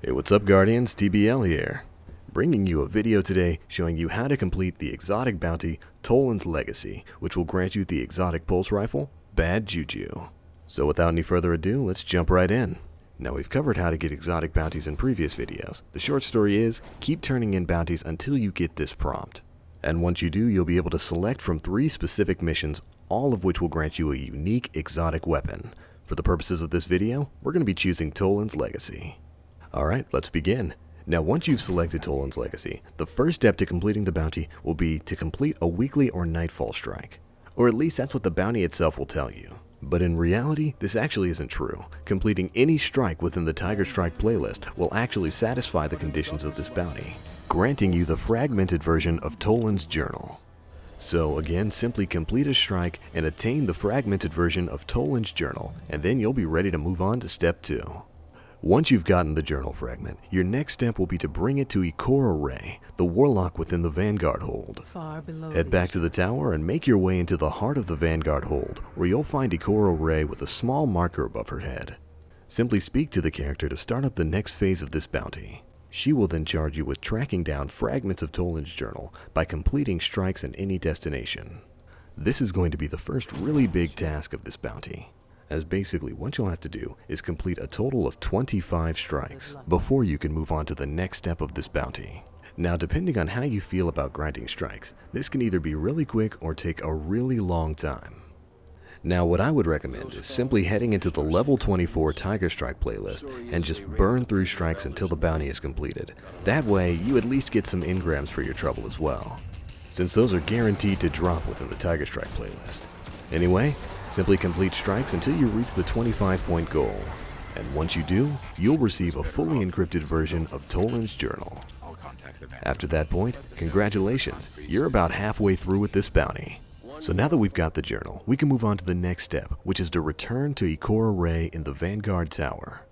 Hey, what's up Guardians, TBL here, bringing you a video today showing you how to complete the exotic bounty Toland's Legacy, which will grant you the Exotic Pulse Rifle, Bad JuJu. So without any further ado, let's jump right in. Now we've covered how to get exotic bounties in previous videos. The short story is, keep turning in bounties until you get this prompt. And once you do, you'll be able to select from 3 specific missions, all of which will grant you a unique exotic weapon. For the purposes of this video, we're going to be choosing Toland's Legacy. Alright, let's begin. Now once you've selected Toland's Legacy, the first step to completing the bounty will be to complete a weekly or Nightfall Strike. Or at least that's what the bounty itself will tell you. But in reality, this actually isn't true. Completing any strike within the Tiger Strike playlist will actually satisfy the conditions of this bounty, granting you the fragmented version of Toland's journal. So again, simply complete a strike and attain the fragmented version of Toland's journal, and then you'll be ready to move on to step 2. Once you've gotten the journal fragment, your next step will be to bring it to Ikora Rey, the Warlock within the Vanguard hold. Head back to the tower and make your way into the heart of the Vanguard hold, where you'll find Ikora Rey with a small marker above her head. Simply speak to the character to start up the next phase of this bounty. She will then charge you with tracking down fragments of Toland's journal by completing strikes in any destination. This is going to be the first really big task of this bounty, as basically what you'll have to do is complete a total of 25 strikes before you can move on to the next step of this bounty. Now depending on how you feel about grinding strikes, this can either be really quick or take a really long time. Now what I would recommend is simply heading into the level 24 Tiger Strike playlist and just burn through strikes until the bounty is completed. That way you at least get some engrams for your trouble as well, since those are guaranteed to drop within the Tiger Strike playlist. Anyway, simply complete strikes until you reach the 25-point goal, and once you do, you'll receive a fully encrypted version of Toland's journal. After that point, congratulations, you're about halfway through with this bounty. So now that we've got the journal, we can move on to the next step, which is to return to Ikora Rey in the Vanguard Tower.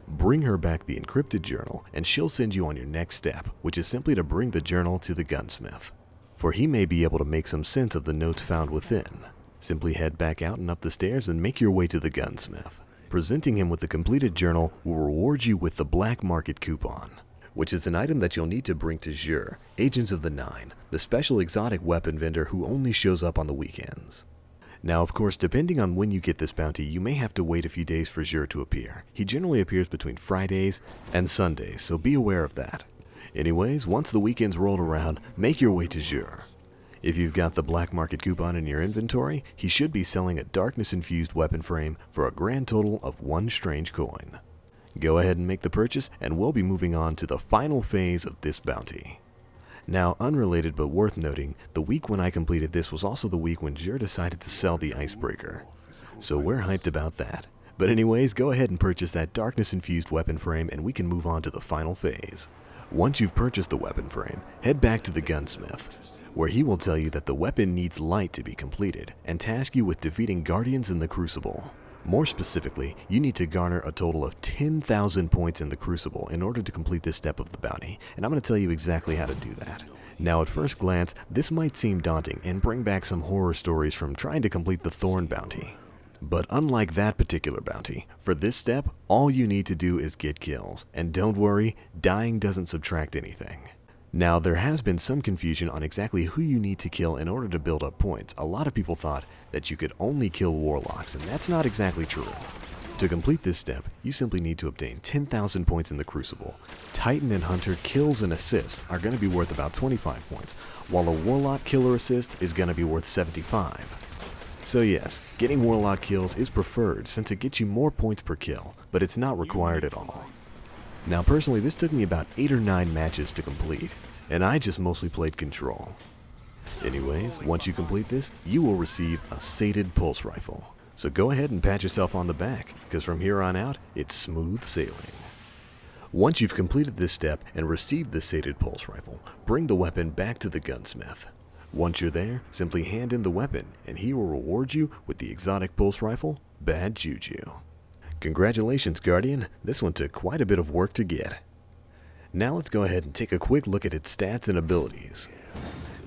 Bring her back the encrypted journal, and she'll send you on your next step, which is simply to bring the journal to the Gunsmith, for he may be able to make some sense of the notes found within. Simply head back out and up the stairs and make your way to the Gunsmith. Presenting him with the completed journal will reward you with the Black Market Coupon, which is an item that you'll need to bring to JuJu, Agents of the Nine, the special exotic weapon vendor who only shows up on the weekends. Now of course, depending on when you get this bounty, you may have to wait a few days for JuJu to appear. He generally appears between Fridays and Sundays, so be aware of that. Anyways, once the weekends roll around, make your way to JuJu. If you've got the Black Market Coupon in your inventory, he should be selling a Darkness-infused weapon frame for a grand total of 1 strange coin. Go ahead and make the purchase, and we'll be moving on to the final phase of this bounty. Now, unrelated but worth noting, the week when I completed this was also the week when JuJu decided to sell the Icebreaker, so we're hyped about that. But anyways, go ahead and purchase that Darkness-infused weapon frame and we can move on to the final phase. Once you've purchased the weapon frame, head back to the Gunsmith, where he will tell you that the weapon needs light to be completed, and task you with defeating Guardians in the Crucible. More specifically, you need to garner a total of 10,000 points in the Crucible in order to complete this step of the bounty, and I'm going to tell you exactly how to do that. Now at first glance, this might seem daunting and bring back some horror stories from trying to complete the Thorn bounty. But unlike that particular bounty, for this step, all you need to do is get kills, and don't worry, dying doesn't subtract anything. Now, there has been some confusion on exactly who you need to kill in order to build up points. A lot of people thought that you could only kill Warlocks, and that's not exactly true. To complete this step, you simply need to obtain 10,000 points in the Crucible. Titan and Hunter kills and assists are going to be worth about 25 points, while a Warlock killer assist is going to be worth 75. So yes, getting Warlock kills is preferred since it gets you more points per kill, but it's not required at all. Now personally, this took me about 8 or 9 matches to complete, and I just mostly played Control. Anyways, once you complete this, you will receive a sated Pulse Rifle. So go ahead and pat yourself on the back, because from here on out, it's smooth sailing. Once you've completed this step and received the sated Pulse Rifle, bring the weapon back to the Gunsmith. Once you're there, simply hand in the weapon, and he will reward you with the Exotic Pulse Rifle, Bad JuJu. Congratulations, Guardian, this one took quite a bit of work to get. Now let's go ahead and take a quick look at its stats and abilities.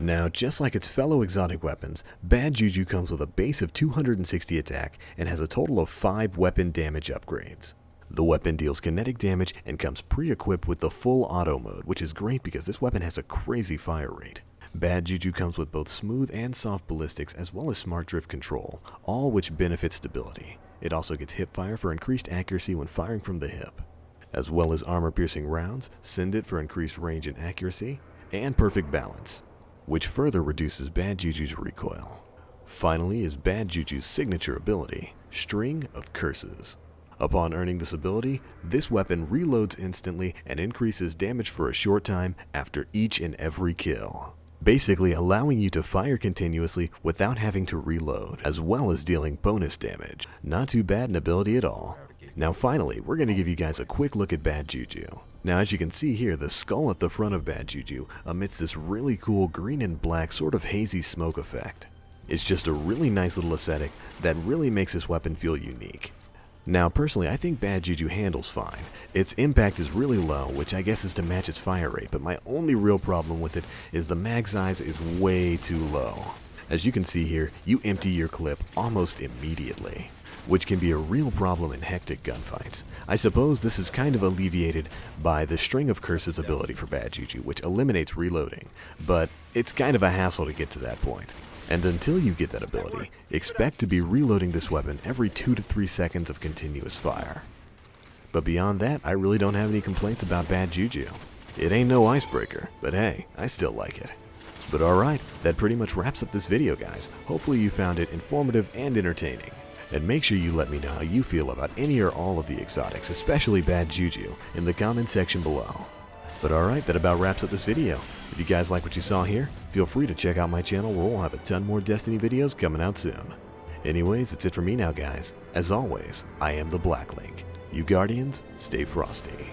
Now, just like its fellow exotic weapons, Bad JuJu comes with a base of 260 attack and has a total of 5 weapon damage upgrades. The weapon deals kinetic damage and comes pre-equipped with the full auto mode, which is great because this weapon has a crazy fire rate. Bad JuJu comes with both smooth and soft ballistics as well as smart drift control, all which benefit stability. It also gets hip fire for increased accuracy when firing from the hip, as well as armor-piercing rounds, Send It for increased range and accuracy, and perfect balance, which further reduces Bad JuJu's recoil. Finally is Bad JuJu's signature ability, String of Curses. Upon earning this ability, this weapon reloads instantly and increases damage for a short time after each and every kill, basically allowing you to fire continuously without having to reload, as well as dealing bonus damage. Not too bad an ability at all. Now finally, we're going to give you guys a quick look at Bad JuJu. Now as you can see here, the skull at the front of Bad JuJu emits this really cool green and black sort of hazy smoke effect. It's just a really nice little aesthetic that really makes this weapon feel unique. Now personally, I think Bad JuJu handles fine. Its impact is really low, which I guess is to match its fire rate, but my only real problem with it is the mag size is way too low. As you can see here, you empty your clip almost immediately, which can be a real problem in hectic gunfights. I suppose this is kind of alleviated by the String of Curses ability for Bad JuJu, which eliminates reloading, but it's kind of a hassle to get to that point. And until you get that ability, expect to be reloading this weapon every 2 to 3 seconds of continuous fire. But beyond that, I really don't have any complaints about Bad JuJu. It ain't no icebreaker, but hey, I still like it. But alright, that pretty much wraps up this video, guys. Hopefully you found it informative and entertaining. And make sure you let me know how you feel about any or all of the exotics, especially Bad JuJu, in the comment section below. But alright, that about wraps up this video. If you guys like what you saw here, feel free to check out my channel where we'll have a ton more Destiny videos coming out soon. Anyways, that's it for me now, guys. As always, I am the Black Link. You Guardians, stay frosty.